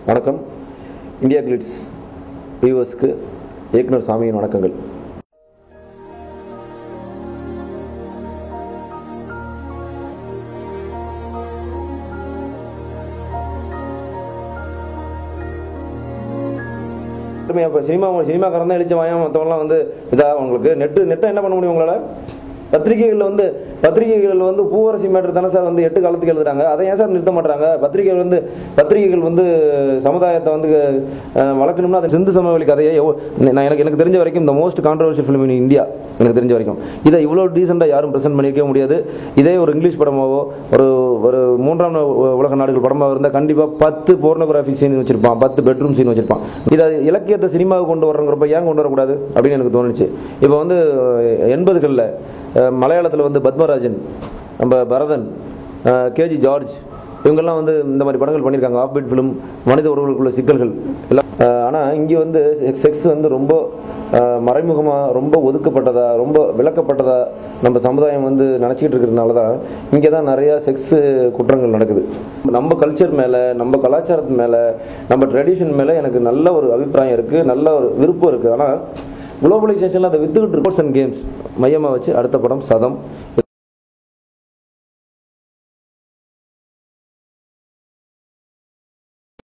வணக்கம். India glitz வியூவர்ஸ்க்கு இயக்குனர் சாமியின் வணக்கங்கள். சினிமாக்காரன் தான் எழுச்ச வாயம், மற்றவங்களாம் வந்து இதாக உங்களுக்கு நெட்டை என்ன பண்ண முடியும் உங்களால்? பத்திரிகைகள் வந்து பூவரசி மேட்டர் தானே சார் வந்து 8 காலத்துக்கு எழுதுறாங்க. அதை ஏன் சார் நிறுத்த மாட்டாங்க? பத்திரிகைகள் வந்து சமுதாயத்தை வந்து வளர்க்கணும்னா அது சிந்து சமவெளி கதையை எனக்கு தெரிஞ்ச வரைக்கும் இந்த most controversial film in India எனக்கு தெரிஞ்ச வரைக்கும் இதை இவ்வளோ டீசெண்டாக யாரும் ப்ரெசென்ட் பண்ணிக்க முடியாது. இதே ஒரு இங்கிலீஷ் படமாவோ ஒரு 3ஆம் உலக நாடுகள் படமாக இருந்தால் கண்டிப்பாக 10 போர்னோகிராஃபி சீன் வச்சிருப்பான், 10 பெட்ரூம் சீன் வச்சிருப்பான். இதை இலக்கியத்தை சினிமாவுக்கு கொண்டு வரங்கிறப்ப ஏன் கொண்டு வரக்கூடாது அப்படின்னு எனக்கு தோணுச்சு. இப்போ வந்து 80களில் மலையாளத்தில் வந்து பத்மராஜன், நம்ம பரதன், கேஜி ஜார்ஜ் இவங்கெல்லாம் வந்து இந்த மாதிரி படங்கள் பண்ணியிருக்காங்க. ஆஃப் பீட் ஃபிலிம், மனித உறவுகளுக்குள்ள சிக்கல்கள் எல்லாம். ஆனால் இங்கே வந்து செக்ஸ் வந்து ரொம்ப மறைமுகமாக, ரொம்ப ஒதுக்கப்பட்டதா, ரொம்ப விளக்கப்பட்டதா நம்ம சமுதாயம் வந்து நினச்சிக்கிட்டு இருக்கிறதுனால தான் இங்கே தான் நிறையா செக்ஸ் குற்றங்கள் நடக்குது. நம்ம கல்ச்சர் மேலே, நம்ம கலாச்சாரத்து மேலே, நம்ம ட்ரெடிஷன் மேலே எனக்கு நல்ல ஒரு அபிப்பிராயம் இருக்குது, நல்ல ஒரு விருப்பம் இருக்குது. ஆனால் குளோபலைசேஷனில் அதை வித்துக்கிட்டு ஸ்போர்ட்ஸ் அண்ட் கேம்ஸ் மையமாக வச்சு அடுத்த படம் சதம்.